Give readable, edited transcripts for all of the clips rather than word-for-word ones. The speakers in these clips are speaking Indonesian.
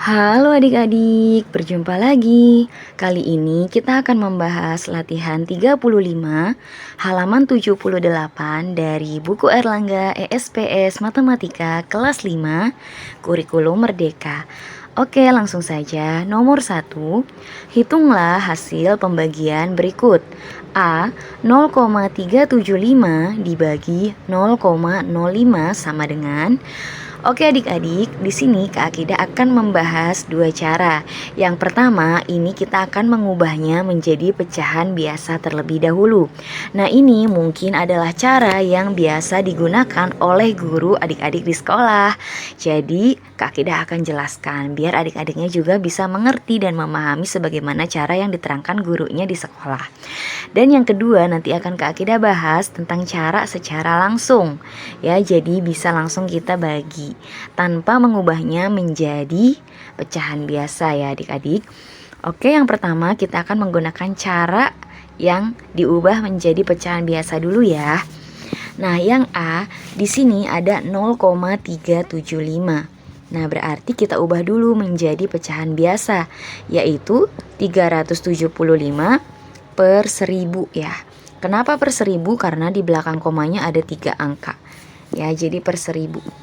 Halo adik-adik, berjumpa lagi. Kali ini kita akan membahas latihan 35 halaman 78 dari buku Erlangga ESPS Matematika kelas 5 Kurikulum Merdeka. Oke, langsung saja. Nomor 1, hitunglah hasil pembagian berikut. A 0,375 dibagi 0,05 sama dengan. Oke adik-adik, di sini Kak Akida akan membahas dua cara. Yang pertama, ini kita akan mengubahnya menjadi pecahan biasa terlebih dahulu. Nah, ini mungkin adalah cara yang biasa digunakan oleh guru adik-adik di sekolah. Jadi, Kak Akida akan jelaskan biar adik-adiknya juga bisa mengerti dan memahami sebagaimana cara yang diterangkan gurunya di sekolah. Dan yang kedua, nanti akan Kak Akida bahas tentang cara secara langsung. Ya, jadi bisa langsung kita bagi tanpa mengubahnya menjadi pecahan biasa ya adik-adik. Oke, yang pertama kita akan menggunakan cara yang diubah menjadi pecahan biasa dulu ya. Nah, yang A di sini ada 0,375. Nah, berarti kita ubah dulu menjadi pecahan biasa, yaitu 375 per 1000 ya. Kenapa per 1000? Karena di belakang komanya ada 3 angka. Ya, jadi per 1000.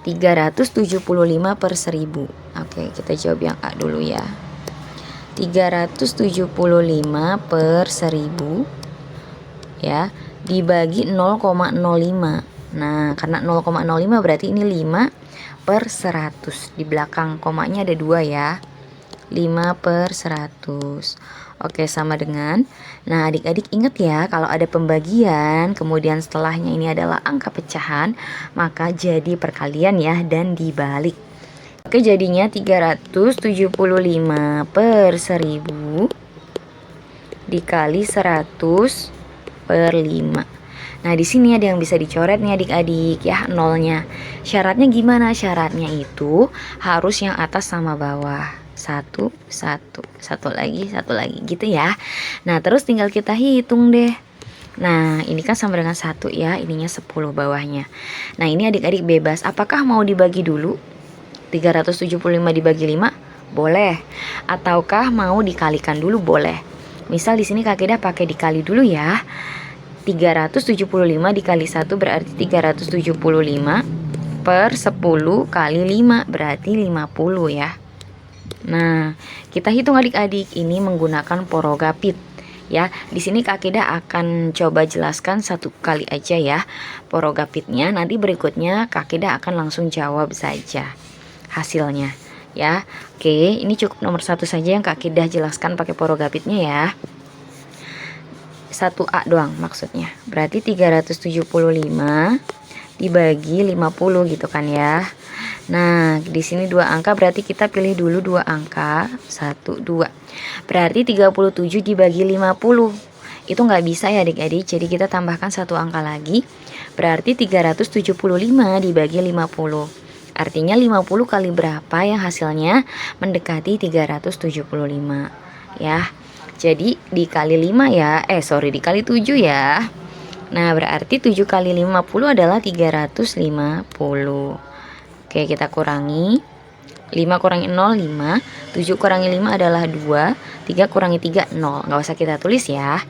375 per 1000. Oke, kita jawab yang A dulu ya. 375 per 1000 ya, dibagi 0,05. Nah, karena 0,05 berarti ini 5 per 100. Di belakang komanya ada 2 ya. 5 per 100. Oke, sama dengan. Nah, adik-adik ingat ya, kalau ada pembagian kemudian setelahnya ini adalah angka pecahan, maka jadi perkalian ya dan dibalik. Oke, jadinya 375 per 1000 dikali 100 per 5. Nah, di sini ada yang bisa dicoret nih adik-adik ya, nolnya. Syaratnya gimana? Syaratnya itu harus yang atas sama bawah. Satu lagi gitu ya. Nah, terus tinggal kita hitung deh. Nah, ini kan sama dengan 1 ya, ininya 10 bawahnya. Nah, ini adik-adik bebas, apakah mau dibagi dulu? 375 dibagi 5? Boleh. Ataukah mau dikalikan dulu? Boleh. Misal di sini Kak Ida pakai dikali dulu ya. 375 dikali 1 berarti 375 per 10 kali 5 berarti 50 ya. Nah, kita hitung adik-adik ini menggunakan porogapit ya. Di sini Kak Akida akan coba jelaskan satu kali aja ya porogapitnya. Nanti berikutnya Kak Akida akan langsung jawab saja hasilnya ya. Oke, ini cukup nomor 1 saja yang Kak Akida jelaskan pakai porogapitnya ya. 1A doang maksudnya. Berarti 375 dibagi 50 gitu kan ya. Nah, di sini 2 angka berarti kita pilih dulu 2 angka. 1, 2. Berarti 37 dibagi 50. Itu nggak bisa ya adik-adik. Jadi kita tambahkan 1 angka lagi. Berarti 375 dibagi 50. Artinya 50 kali berapa yang hasilnya mendekati 375 ya. Jadi dikali 5 ya. Dikali 7 ya. Nah, berarti 7 kali 50 adalah 350. Oke, kita kurangi. 5 kurangi 0, 5. 7 kurangi 5 adalah 2. 3 kurangi 3, 0. Nggak usah kita tulis ya.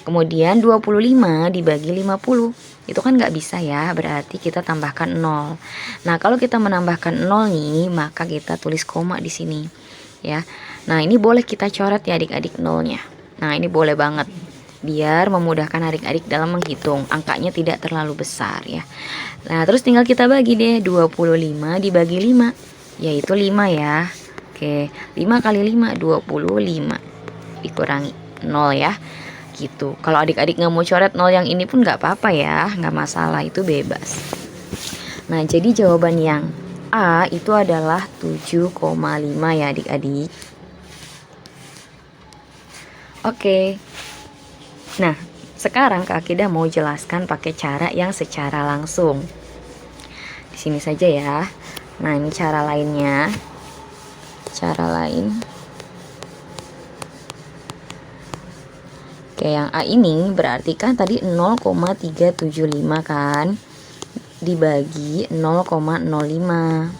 Kemudian 25 dibagi 50. Itu kan nggak bisa ya, berarti kita tambahkan 0. Nah, kalau kita menambahkan 0 nih, maka kita tulis koma di sini. Ya. Nah, ini boleh kita coret ya adik-adik nolnya. Nah, ini boleh banget. Biar memudahkan adik-adik dalam menghitung. Angkanya tidak terlalu besar ya. Nah, terus tinggal kita bagi deh. 25 dibagi 5, yaitu 5 ya. Oke, 5 kali 5, 25. Dikurangi 0 ya. Gitu. Kalau adik-adik nggak mau coret 0 yang ini pun nggak apa-apa ya. Nggak masalah, itu bebas. Nah, jadi jawaban yang A itu adalah 7,5 ya adik-adik. Oke. Nah, sekarang Kak Akida mau jelaskan pakai cara yang secara langsung. Di sini saja ya. Nah, ini cara lainnya. Cara lain. Oke, yang A ini berarti kan tadi 0,375 kan dibagi 0,05.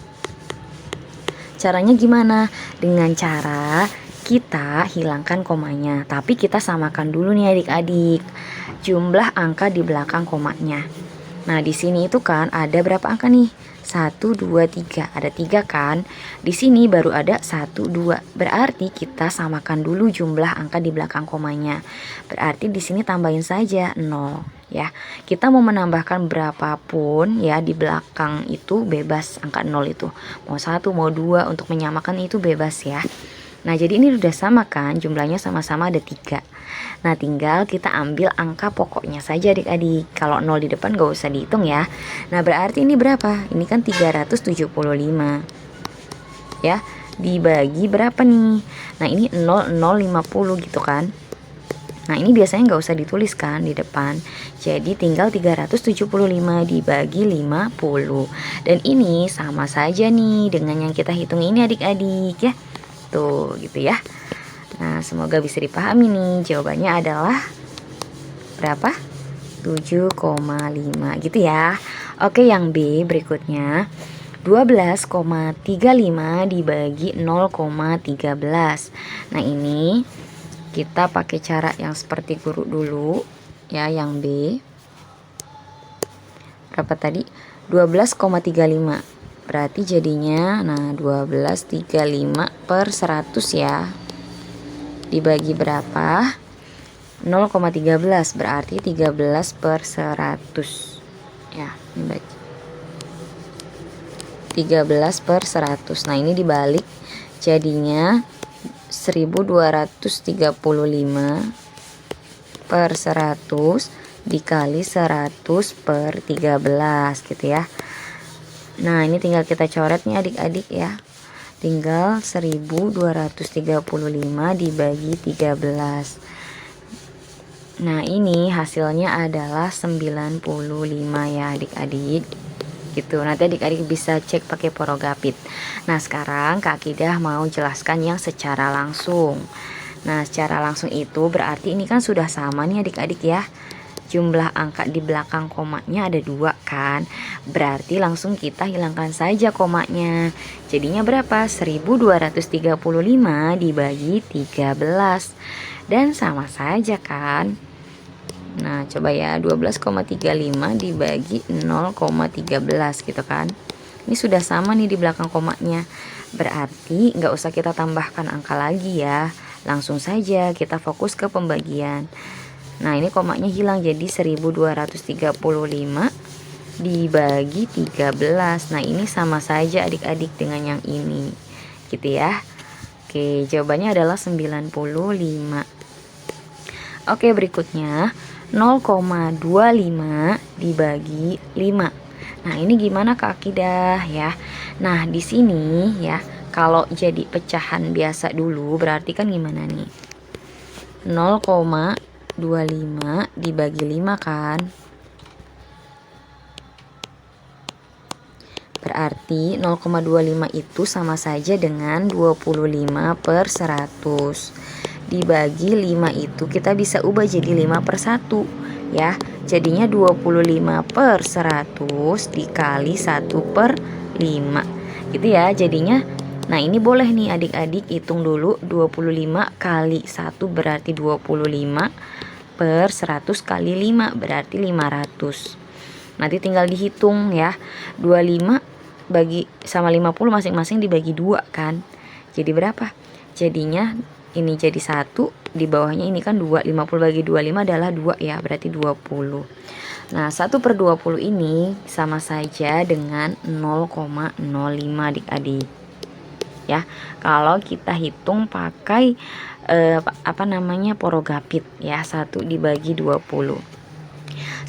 Caranya gimana? Dengan cara kita hilangkan komanya, tapi kita samakan dulu nih adik-adik jumlah angka di belakang komanya. Nah, di sini itu kan ada berapa angka nih? 1, 2, 3. Ada 3 kan? Di sini baru ada 1, 2. Berarti kita samakan dulu jumlah angka di belakang komanya. Berarti di sini tambahin saja 0 ya. Kita mau menambahkan berapapun ya di belakang itu bebas angka 0 itu. Mau 1, mau 2 untuk menyamakan itu bebas ya. Nah, jadi ini udah sama kan? Jumlahnya sama-sama ada 3. Nah, tinggal kita ambil angka pokoknya saja adik-adik. Kalau 0 di depan gak usah dihitung ya. Nah, berarti ini berapa? Ini kan 375 ya. Dibagi berapa nih? Nah, ini 0050 gitu kan. Nah, ini biasanya nggak usah dituliskan di depan. Jadi tinggal 375 dibagi 50. Dan ini sama saja nih dengan yang kita hitung ini adik-adik ya. Tuh gitu ya. Nah, semoga bisa dipahami nih. Jawabannya adalah berapa? 7,5 gitu ya. Oke, yang B berikutnya. 12,35 dibagi 0,13. Nah, ini kita pakai cara yang seperti guru dulu ya, yang B. Berapa tadi? 12,35. Berarti jadinya nah 12,35 per 100 ya. Dibagi berapa? 0,13, berarti 13 per 100 ya, ini bagi 13 per 100. Nah, ini dibalik jadinya 1235 per 100 dikali 100 per 13 gitu ya. Nah, ini tinggal kita coret nih adik-adik ya. Tinggal 1235 dibagi 13. Nah, ini hasilnya adalah 95 ya adik-adik. Gitu. Nanti adik-adik bisa cek pakai porogapit. Nah, sekarang Kak Akidah mau jelaskan yang secara langsung. Nah, secara langsung itu berarti ini kan sudah sama nih adik-adik ya. Jumlah angka di belakang komanya ada 2 kan. Berarti langsung kita hilangkan saja komanya. Jadinya berapa? 1235 dibagi 13. Dan sama saja kan. Nah, coba ya, 12,35 dibagi 0,13 gitu kan. Ini sudah sama nih di belakang komanya. Berarti nggak usah kita tambahkan angka lagi ya. Langsung saja kita fokus ke pembagian. Nah, ini komanya hilang jadi 1235 dibagi 13. Nah, ini sama saja adik-adik dengan yang ini. Gitu ya. Oke, jawabannya adalah 95. Oke, berikutnya 0,25 dibagi 5. Nah, ini gimana Kak Akidah ya? Nah, di sini ya, kalau jadi pecahan biasa dulu berarti kan gimana nih? 0,25 dibagi 5 kan? Berarti 0,25 itu sama saja dengan 25 per 100. Dibagi 5 itu kita bisa ubah jadi 5 per 1 ya. Jadinya 25 per 100 dikali 1 per 5 gitu ya jadinya. Nah, ini boleh nih adik-adik hitung dulu. 25 kali 1 berarti 25 per 100 kali 5 berarti 500. Nanti tinggal dihitung ya. 25 bagi sama 50 masing-masing dibagi 2 kan. Jadi berapa? Jadinya ini jadi 1, di bawahnya ini kan 2, 50 bagi 25 adalah 2 ya, berarti 20. Nah, 1 per 20 ini sama saja dengan 0,05 adik-adik. Ya, kalau kita hitung pakai porogapit ya, 1 dibagi 20.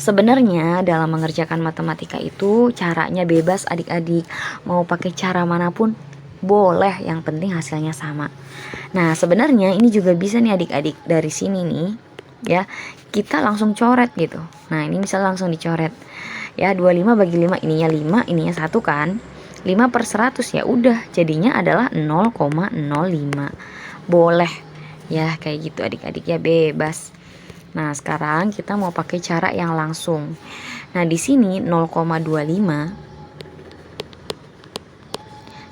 Sebenarnya dalam mengerjakan matematika itu caranya bebas adik-adik. Mau pakai cara manapun boleh, yang penting hasilnya sama. Nah, sebenarnya ini juga bisa nih adik-adik, dari sini nih ya, kita langsung coret gitu. Nah, ini bisa langsung dicoret ya. 25 bagi 5, ininya 5, ininya 1 kan. 5 per 100 ya udah jadinya adalah 0,05. Boleh ya kayak gitu adik-adik ya, bebas. Nah, sekarang kita mau pakai cara yang langsung. Nah, di sini 0,25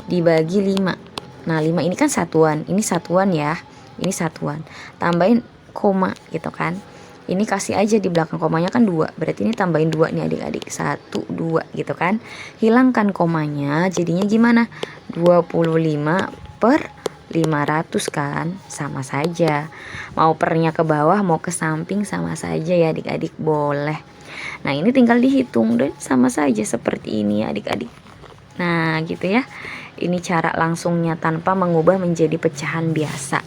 dibagi 5. Nah 5 ini kan satuan, ini satuan ya, ini satuan, tambahin koma gitu kan. Ini kasih aja di belakang komanya kan 2, berarti ini tambahin 2 nih adik-adik, 1, 2 gitu kan. Hilangkan komanya, jadinya gimana? 25 per 500 kan, sama saja. Mau pernya ke bawah mau ke samping sama saja ya adik-adik, boleh. Nah ini tinggal dihitung dan sama saja seperti ini ya adik-adik. Nah gitu ya, ini cara langsungnya tanpa mengubah menjadi pecahan biasa.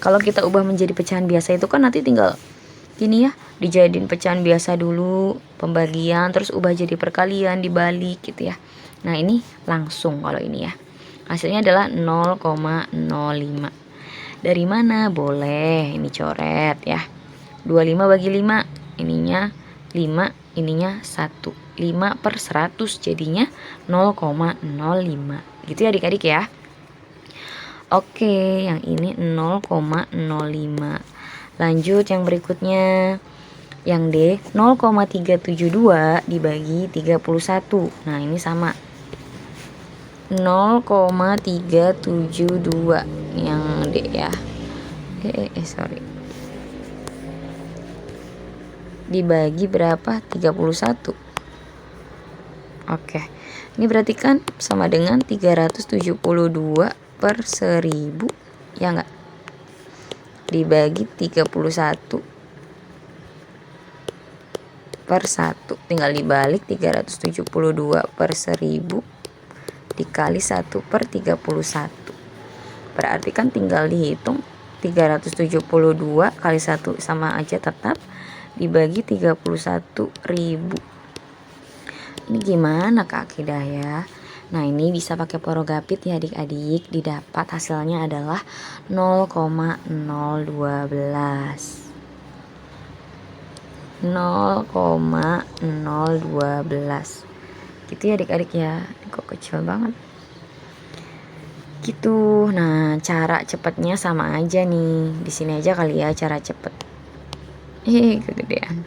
Kalau kita ubah menjadi pecahan biasa itu kan nanti tinggal gini ya, dijadiin pecahan biasa dulu, pembagian, terus ubah jadi perkalian, dibalik gitu ya. Nah ini langsung kalau ini ya, hasilnya adalah 0,05. Dari mana? Boleh ini coret ya, 25 bagi 5, ininya 5, ininya 1, 5 per 100 jadinya 0,05 gitu ya adik-adik ya. Oke, yang ini 0,05. Lanjut yang berikutnya, yang D 0,372 dibagi 31. Nah ini sama 0,372 yang D ya, sorry, dibagi berapa? 31. Oke, ini berarti kan sama dengan 372 per 1000 ya enggak, dibagi 31 per 1, tinggal dibalik 372 per 1000 dikali 1 per 31, berarti kan tinggal dihitung 372 kali 1 sama aja tetap, dibagi 31.000. Ini gimana Kak Akidah ya? Nah ini bisa pakai porogapit ya adik-adik, didapat hasilnya adalah 0,012. 0,012 gitu ya adik-adik ya. Kok kecil banget gitu. Nah cara cepetnya sama aja nih, di sini aja kali ya cara cepet. Kegedean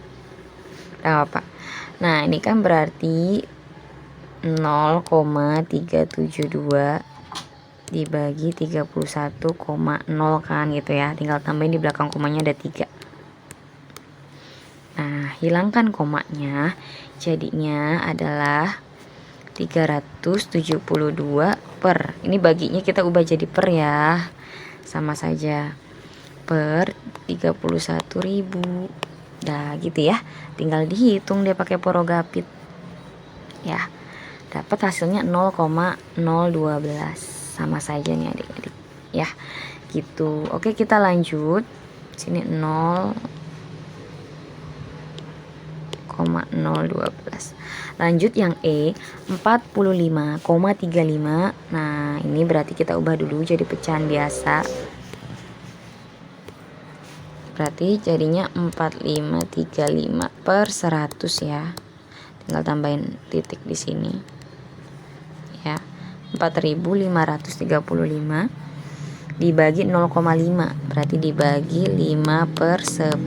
gak apa. Nah ini kan berarti 0,372 dibagi 31,0 kan gitu ya, tinggal tambahin di belakang komanya ada 3. Nah hilangkan komanya, jadinya adalah 372 per, ini baginya kita ubah jadi per ya, sama saja, per 31.000. Nah gitu ya, tinggal dihitung dia pakai porogapit ya, dapat hasilnya 0,012, sama saja nih adik-adik ya gitu. Oke kita lanjut, sini 0,012. Lanjut yang E 45,35. Nah ini berarti kita ubah dulu jadi pecahan biasa, berarti jadinya 4535 per 100 ya, tinggal tambahin titik di sini ya, 4535 dibagi 0,5, berarti dibagi 5 per 10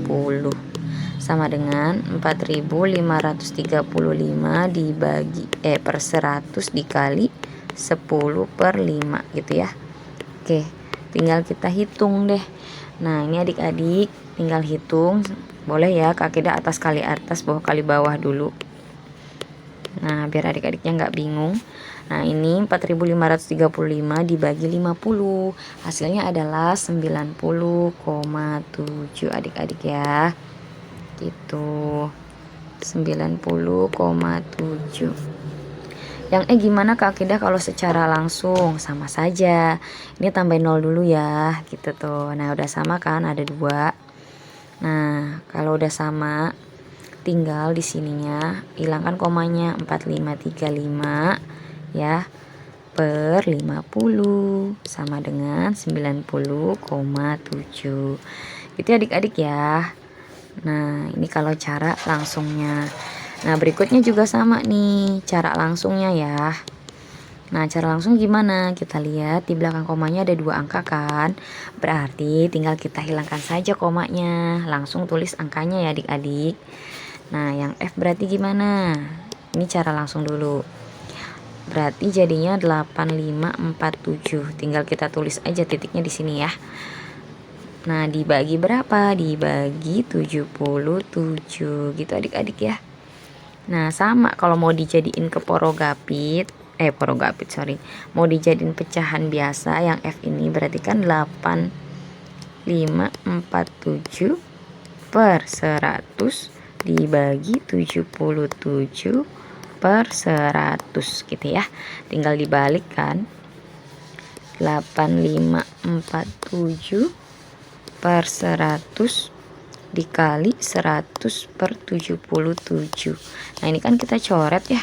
sama dengan 4535 dibagi per 100 dikali 10 per 5 gitu ya. Oke tinggal kita hitung deh. Nah ini adik-adik tinggal hitung, boleh ya Kak Akidah atas kali atas, bawah kali bawah dulu. Nah biar adik-adiknya nggak bingung. Nah ini 4535 dibagi 50, hasilnya adalah 90,7 adik-adik ya gitu, 90,7. Yang gimana Kak Akidah kalau secara langsung? Sama saja, ini tambahin 0 dulu ya gitu tuh. Nah udah sama kan, ada 2. Nah kalau udah sama tinggal di sininya hilangkan komanya, 4535 ya per 50 sama dengan 90,7 gitu adik-adik ya. Nah ini kalau cara langsungnya. Nah berikutnya juga sama nih cara langsungnya ya. Nah cara langsung gimana? Kita lihat di belakang komanya ada 2 angka kan, berarti tinggal kita hilangkan saja komanya, langsung tulis angkanya ya adik-adik. Nah yang F berarti gimana? Ini cara langsung dulu. Berarti jadinya 8547. Tinggal kita tulis aja titiknya di sini ya. Nah, dibagi berapa? Dibagi 77 gitu adik-adik ya. Nah, sama kalau mau dijadiin ke porogapit, mau dijadiin pecahan biasa yang F ini berarti kan 8547 per 100 dibagi 77 per 100 gitu ya. Tinggal dibalik kan. 8547 per 100 dikali 100 per 77. Nah, ini kan kita coret ya.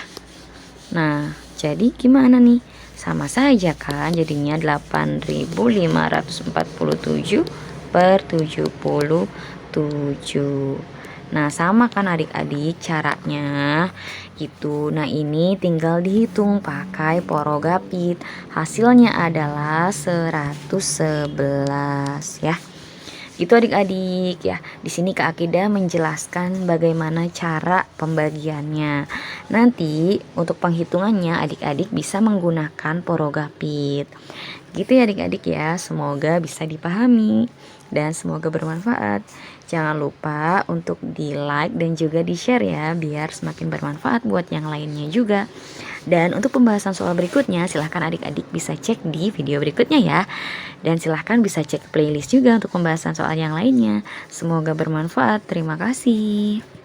Nah, jadi gimana nih? Sama saja kan, jadinya 8547 per 77. Nah, sama kan adik-adik caranya gitu. Nah, ini tinggal dihitung pakai porogapit. Hasilnya adalah 111 ya. Gitu adik-adik ya. Di sini Kak Akidah menjelaskan bagaimana cara pembagiannya. Nanti untuk penghitungannya adik-adik bisa menggunakan porogapit. Gitu ya adik-adik ya. Semoga bisa dipahami dan semoga bermanfaat. Jangan lupa untuk di-like dan juga di-share ya, biar semakin bermanfaat buat yang lainnya juga. Dan untuk pembahasan soal berikutnya, silahkan adik-adik bisa cek di video berikutnya ya. Dan silahkan bisa cek playlist juga untuk pembahasan soal yang lainnya. Semoga bermanfaat. Terima kasih.